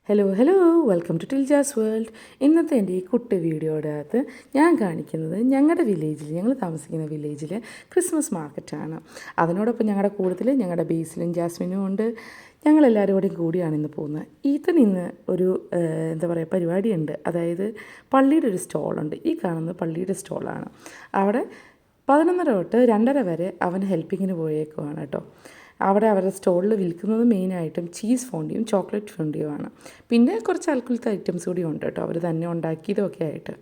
Hello hello welcome to Tiljas world. ഇന്നത്തെ എൻ്റെ ഈ കുട്ടി വീഡിയോയുടെ അകത്ത് ഞാൻ കാണിക്കുന്നത് ഞങ്ങളുടെ വില്ലേജിൽ, ഞങ്ങൾ താമസിക്കുന്ന വില്ലേജിൽ ക്രിസ്മസ് മാർക്കറ്റാണ്. അതിനോടൊപ്പം ഞങ്ങളുടെ കൂട്ടത്തിൽ ഞങ്ങളുടെ ബേസിലും ജാസ്മിനും ഉണ്ട്. ഞങ്ങളെല്ലാവരും കൂടിയാണ് ഇന്ന് പോകുന്നത്. ഇന്ന് ഒരു എന്താ പറയുക പരിപാടിയുണ്ട്. അതായത് പള്ളിയുടെ ഒരു സ്റ്റോളുണ്ട്. ഈ കാണുന്നത് പള്ളിയുടെ സ്റ്റോളാണ്. അവിടെ 11:30 തൊട്ട് 2:30 വരെ അവൻ ഹെൽപ്പിങ്ങിന് പോയേക്കുവാണ് കേട്ടോ. അവിടെ അവരുടെ സ്റ്റോളിൽ വിൽക്കുന്നത് മെയിനായിട്ടും ചീസ് ഫോണ്ടിയും ചോക്ലേറ്റ് ഫോണ്ടിയുമാണ്. പിന്നെ കുറച്ച് ആൽക്കുലത്തെ ഐറ്റംസ് കൂടി ഉണ്ട് കേട്ടോ, അവർ തന്നെ ഉണ്ടാക്കിയതൊക്കെ ആയിട്ട്.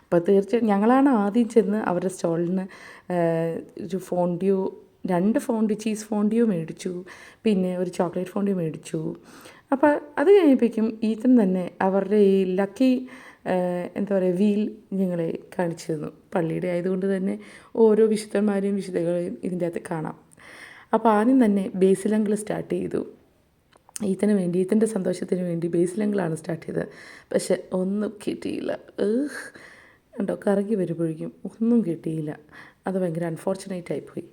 അപ്പോൾ തീർച്ചയായും ഞങ്ങളാണ് ആദ്യം ചെന്ന് അവരുടെ സ്റ്റോളിൽ നിന്ന് ഒരു ഫോണ്ടിയോ 2 ഫോണ്ടി ചീസ് ഫോണ്ടിയോ മേടിച്ചു, പിന്നെ ഒരു ചോക്ലേറ്റ് ഫോണ്ടിയോ മേടിച്ചു. അപ്പോൾ അത് കഴിഞ്ഞപ്പോഴേക്കും ഈത്തൻ തന്നെ അവരുടെ ഈ ലക്കി എന്താ പറയുക വീൽ ഞങ്ങളെ കാണിച്ചു തന്നു. പള്ളിയുടെ ആയതുകൊണ്ട് തന്നെ ഓരോ വിശുദ്ധന്മാരെയും വിശുദ്ധകളെയും ഇതിൻ്റെ അകത്ത് കാണാം. അപ്പോൾ ആദ്യം തന്നെ ബേസിലങ്കിൾ സ്റ്റാർട്ട് ചെയ്തു. ഈത്തൻ്റെ സന്തോഷത്തിന് വേണ്ടി ബേസിലങ്കിളാണ് സ്റ്റാർട്ട് ചെയ്തത്. പക്ഷെ ഒന്നും കിട്ടിയില്ല. കണ്ടോ, കറങ്ങി വരുമ്പോഴേക്കും ഒന്നും കിട്ടിയില്ല. അത് ഭയങ്കര അൺഫോർച്ചുനേറ്റ് ആയിപ്പോയി.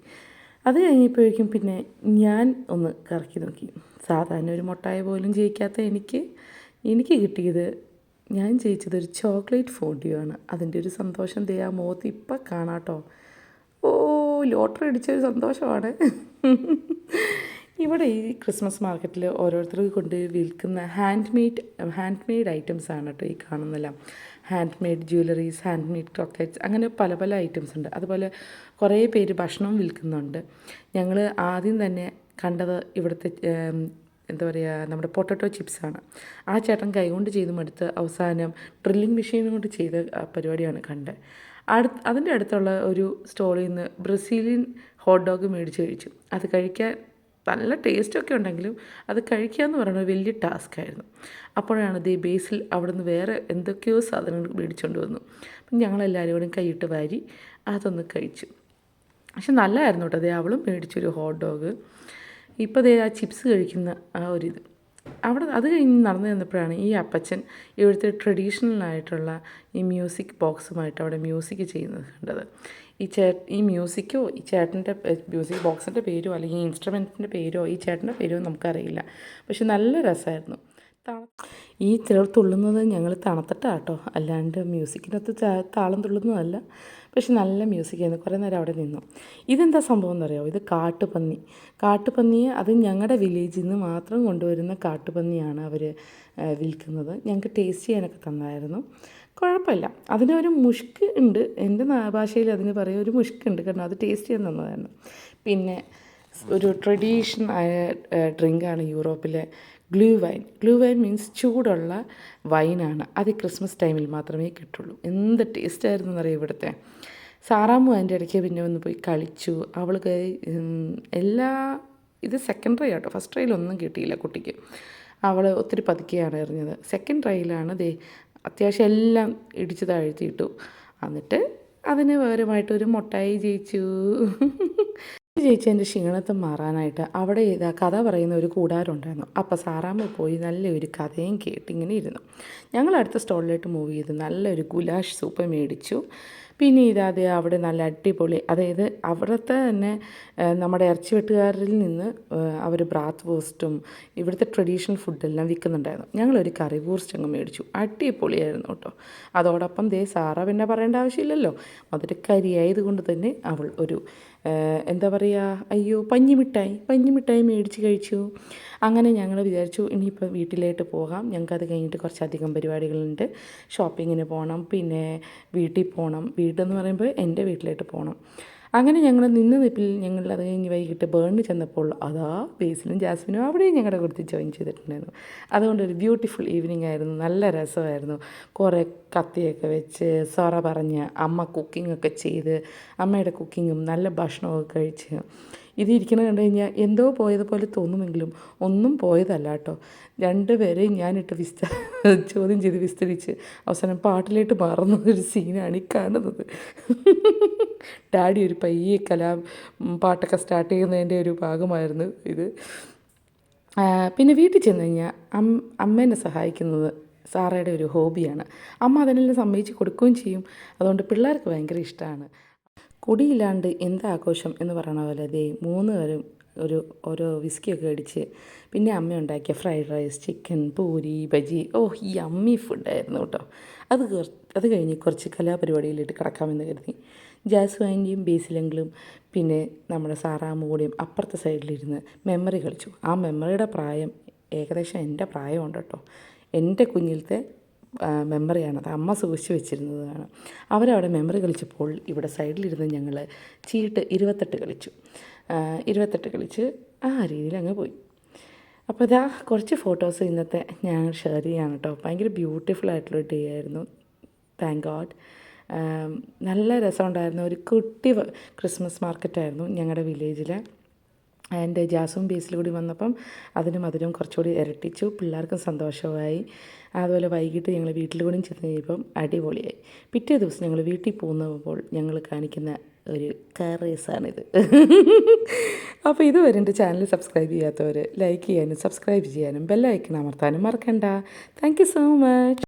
അത് കഴിഞ്ഞപ്പോഴേക്കും പിന്നെ ഞാൻ ഒന്ന് കറക്കി നോക്കി. സാധാരണ ഒരു മുട്ടായ പോലും ജയിക്കാത്ത എനിക്ക് കിട്ടിയത്, ഞാൻ ജയിച്ചത് ഒരു ചോക്ലേറ്റ് ഫോണ്ടിയോ ആണ്. അതിൻ്റെ ഒരു സന്തോഷം ആ മുഖത്ത് ഇപ്പം കാണാട്ടോ. ലോട്ടറി അടിച്ചൊരു സന്തോഷമാണ്. ഇവിടെ ഈ ക്രിസ്മസ് മാർക്കറ്റിൽ ഓരോരുത്തർക്ക് കൊണ്ട് വിൽക്കുന്ന ഹാൻഡ് മെയ്ഡ് ഐറ്റംസ് ആണ് കേട്ടോ ഈ കാണുന്നതെല്ലാം. Hand made jewelleries, hand made chocolates, അങ്ങനെ പല പല ഐറ്റംസ് ഉണ്ട്. അതുപോലെ കുറേ പേര് ഭക്ഷണവും വിൽക്കുന്നുണ്ട്. ഞങ്ങൾ ആദ്യം തന്നെ കണ്ടത് ഇവിടുത്തെ എന്താ പറയുക, നമ്മുടെ പൊട്ടറ്റോ ചിപ്സാണ്. ആ ചേട്ടൻ കൈകൊണ്ട് ചെയ്ത് മടുത്ത് അവസാനം ഡ്രില്ലിംഗ് മെഷീൻ കൊണ്ട് ചെയ്ത പരിപാടിയാണ് കണ്ടത്. അതിൻ്റെ അടുത്തുള്ള ഒരു സ്റ്റോളിൽ നിന്ന് ബ്രസീലിയൻ ഹോട്ട് ഡോഗ് മേടിച്ച് കഴിച്ചു. അത് കഴിക്കാൻ നല്ല ടേസ്റ്റൊക്കെ ഉണ്ടെങ്കിലും അത് കഴിക്കുക എന്ന് പറയുന്നത് വലിയ ടാസ്ക്കായിരുന്നു. അപ്പോഴാണ് ബേസിൽ അവിടെ നിന്ന് വേറെ എന്തൊക്കെയോ സാധനങ്ങൾ മേടിച്ചുകൊണ്ട് വന്നു. അപ്പം ഞങ്ങളെല്ലാവരും കൂടി കൈയിട്ട് വാരി അതൊന്ന് കഴിച്ചു. പക്ഷെ നല്ലതായിരുന്നു കേട്ടോ. അവളും മേടിച്ചൊരു ഹോട്ട് ഡോഗ്. ഇപ്പോൾ ആ ചിപ്സ് കഴിക്കുന്ന ആ ഒരിത് അത് കഴിഞ്ഞ് നടന്നു ചെന്നപ്പോഴാണ് ഈ അപ്പച്ചൻ ഇവിടുത്തെ ട്രഡീഷണലായിട്ടുള്ള ഈ മ്യൂസിക് ബോക്സുമായിട്ട് അവിടെ മ്യൂസിക് ചെയ്യുന്നത് കണ്ടത്. ഈ മ്യൂസിക്കോ ഈ ചേട്ടൻ്റെ മ്യൂസിക് ബോക്സിൻ്റെ പേരോ അല്ലെങ്കിൽ ഇൻസ്ട്രുമെൻറ്റിൻ്റെ പേരോ ഈ ചേട്ടൻ്റെ പേരോ നമുക്കറിയില്ല. പക്ഷെ നല്ല രസമായിരുന്നു. ഈ ചിലർ തുള്ളുന്നത് ഞങ്ങൾ തണുത്തിട്ടാട്ടോ, അല്ലാണ്ട് മ്യൂസിക്കിനകത്ത് താളം തുള്ളുന്നതല്ല. പക്ഷെ നല്ല മ്യൂസിക്കായിരുന്നു. കുറേ നേരം അവിടെ നിന്നു. ഇതെന്താ സംഭവം എന്നറിയാമോ? ഇത് കാട്ടുപന്നിയെ അത് ഞങ്ങളുടെ വില്ലേജിൽ നിന്ന് മാത്രം കൊണ്ടുവരുന്ന കാട്ടുപന്നിയാണ് അവർ വിൽക്കുന്നത്. ഞങ്ങൾക്ക് ടേസ്റ്റ് ചെയ്യാനൊക്കെ തന്നായിരുന്നു. കുഴപ്പമില്ല. അതിനൊരു മുഷ്ക് ഉണ്ട്. എൻ്റെ ഭാഷയിൽ അതിന് പറയുക ഒരു മുഷ്ക് ഉണ്ട്. കാരണം അത് ടേസ്റ്റ് ചെയ്യാൻ തന്നതായിരുന്നു. പിന്നെ ഒരു ട്രഡീഷണൽ ഡ്രിങ്കാണ് യൂറോപ്പിലെ ഗ്ലൂ വൈൻ മീൻസ് ചൂടുള്ള വൈനാണ്. അത് ക്രിസ്മസ് ടൈമിൽ മാത്രമേ കിട്ടുള്ളൂ. എന്ത് ടേസ്റ്റായിരുന്നു എന്നറിയാം ഇവിടുത്തെ. സാറാമ്മു അതിൻ്റെ ഇടയ്ക്ക് പിന്നെ ഒന്ന് പോയി കളിച്ചു. അവൾക്ക് ഇത് സെക്കൻഡ് ട്രൈ ആട്ടോ. ഫസ്റ്റ് ട്രൈയിലൊന്നും കിട്ടിയില്ല കുട്ടിക്ക്. അവൾ ഒത്തിരി പതുക്കെയാണ് എറിഞ്ഞത്. സെക്കൻഡ് ട്രൈയിലാണ് അത്യാവശ്യം എല്ലാം ഇടിച്ച് താഴ്ത്തിയിട്ടു. എന്നിട്ട് അതിന് പകരമായിട്ടൊരു മുട്ടായി ജയിച്ചു. ജയിച്ചതിൻ്റെ ക്ഷീണത്തെ മാറാനായിട്ട് അവിടെ കഥ പറയുന്ന ഒരു കൂടാരമുണ്ടായിരുന്നു. അപ്പോൾ സാറാമ്മ പോയി നല്ലൊരു കഥയും കേട്ടിങ്ങനെ ഇരുന്നു. ഞങ്ങൾ അടുത്ത സ്റ്റോളിലോട്ട് മൂവ് ചെയ്തു. നല്ലൊരു ഗുലാഷ് സൂപ്പ് മേടിച്ചു. പിന്നെ അവിടെ നല്ല അടിപൊളി, അതായത് അവിടുത്തെ തന്നെ നമ്മുടെ ഇറച്ചി വെട്ടുകാരിൽ നിന്ന് അവർ ബ്രാത്ത് വൂസ്റ്റും ഇവിടുത്തെ ട്രഡീഷണൽ ഫുഡെല്ലാം വിൽക്കുന്നുണ്ടായിരുന്നു. ഞങ്ങളൊരു കറി വൂസ്റ്റ് അങ്ങ് മേടിച്ചു. അടിപൊളിയായിരുന്നു കേട്ടോ. അതോടൊപ്പം സാറ പിന്നെ പറയേണ്ട ആവശ്യമില്ലല്ലോ, മധുരക്കരിയായത് കൊണ്ട് തന്നെ അവൾ ഒരു എന്താ പറയുക, പഞ്ഞിമിഠായി മേടിച്ച് കഴിച്ചു. അങ്ങനെ ഞങ്ങൾ വിചാരിച്ചു ഇനിയിപ്പോൾ വീട്ടിലേക്ക് പോകാം. ഞങ്ങൾക്കത് കഴിഞ്ഞിട്ട് കുറച്ചധികം പരിപാടികളുണ്ട്. ഷോപ്പിങ്ങിന് പോകണം, പിന്നെ വീട്ടിൽ പോകണം. വീടെന്ന് പറയുമ്പോൾ എൻ്റെ വീട്ടിലേക്ക് പോകണം. അങ്ങനെ ഞങ്ങൾ നിപ്പിൽ ഞങ്ങൾ അത് കഴിഞ്ഞ് വൈകിട്ട് ബേണിന് ചെന്നപ്പോൾ ബേസിലും ജാസ്മിനും അവിടെയും ഞങ്ങളുടെ കൂട്ടത്തിൽ ജോയിൻ ചെയ്തിട്ടുണ്ടായിരുന്നു. അതുകൊണ്ട് ഒരു ബ്യൂട്ടിഫുൾ ഈവനിങ് ആയിരുന്നു. നല്ല രസമായിരുന്നു. കുറേ കത്തിയൊക്കെ വെച്ച് സൊറ പറഞ്ഞ് അമ്മ കുക്കിങ്ങൊക്കെ ചെയ്ത് അമ്മയുടെ കുക്കിങ്ങും നല്ല ഭക്ഷണമൊക്കെ കഴിച്ച് ഇതിരിക്കുന്നത് കണ്ടു കഴിഞ്ഞാൽ എന്തോ പോയതുപോലെ തോന്നുമെങ്കിലും ഒന്നും പോയതല്ല കേട്ടോ. രണ്ടുപേരെയും ഞാനിട്ട് ചോദ്യം ചെയ്ത് വിസ്തരിച്ച് അവസാനം പാട്ടിലേക്ക് മാറുന്ന ഒരു സീനാണ് ഈ കാണുന്നത്. ഡാഡി ഒരു പയ്യെ പാട്ടൊക്കെ സ്റ്റാർട്ട് ചെയ്യുന്നതിൻ്റെ ഒരു ഭാഗമായിരുന്നു ഇത്. പിന്നെ വീട്ടിൽ ചെന്ന് കഴിഞ്ഞാൽ അമ്മേനെ സഹായിക്കുന്നത് സാറയുടെ ഒരു ഹോബിയാണ്. അമ്മ അതിനെല്ലാം സമ്മതിച്ച് കൊടുക്കുകയും ചെയ്യും. അതുകൊണ്ട് പിള്ളേർക്ക് ഭയങ്കര ഇഷ്ടമാണ്. കൊടിയില്ലാണ്ട് എന്താഘോഷം എന്ന് പറയണ പോലെ 3 പേരും ഒരു ഓരോ വിസ്കിയൊക്കെ അടിച്ച് പിന്നെ അമ്മ ഉണ്ടാക്കിയ fried rice, chicken, puri, bajji, ഈ യമ്മി ഫുഡായിരുന്നു കേട്ടോ. അത് കഴിഞ്ഞ് കുറച്ച് കലാപരിപാടിയിലിട്ട് കിടക്കാമെന്ന് കരുതി. ജാസ്വാൻ്റെയും ബേസിലങ്കിലും പിന്നെ നമ്മുടെ സാറാമ്മ കൂടെയും അപ്പുറത്തെ സൈഡിലിരുന്ന് മെമ്മറി കളിച്ചു. ആ മെമ്മറിയുടെ പ്രായം ഏകദേശം എൻ്റെ പ്രായമുണ്ട് കേട്ടോ. എൻ്റെ കുഞ്ഞിലത്തെ മെമ്മറിയാണത്. അമ്മ സൂക്ഷിച്ച് വെച്ചിരുന്നതാണ്. അവരവിടെ മെമ്മറി കളിച്ചപ്പോൾ ഇവിടെ സൈഡിലിരുന്ന് ഞങ്ങൾ ചീട്ട് 28 കളിച്ചു. 28 കളിച്ച് ആ രീതിയിൽ അങ്ങ് പോയി. അപ്പോൾ ഇതാ കുറച്ച് ഫോട്ടോസ് ഇന്നത്തെ ഞാൻ ഷെയർ ചെയ്യാണ് കേട്ടോ. ഭയങ്കര ബ്യൂട്ടിഫുൾ ആയിട്ടുള്ള ഡേ ആയിരുന്നു. Thank God. നല്ല രസമുണ്ടായിരുന്നു. ഒരു കുട്ടി ക്രിസ്മസ് മാർക്കറ്റായിരുന്നു ഞങ്ങളുടെ വില്ലേജിൽ. എൻ്റെ ജാസും ബേസിൽ കൂടി വന്നപ്പം അതിനും മധുരം കുറച്ചുകൂടി ഇരട്ടിച്ചു. പിള്ളേർക്കും സന്തോഷമായി. അതുപോലെ വൈകിട്ട് ഞങ്ങൾ വീട്ടിൽ കൂടി ചെന്ന് കഴിയുമ്പം അടിപൊളിയായി. പിറ്റേ ദിവസം ഞങ്ങൾ വീട്ടിൽ പോകുമ്പോൾ ഞങ്ങൾ കാണിക്കുന്ന ഒരു കാർ റേസാണിത്. അപ്പോൾ ഇതുവരെ എൻ്റെ ചാനൽ സബ്സ്ക്രൈബ് ചെയ്യാത്തവർ ലൈക്ക് ചെയ്യാനും സബ്സ്ക്രൈബ് ചെയ്യാനും ബെല്ലൈക്കൺ അമർത്താനും മറക്കണ്ട. Thank you so much.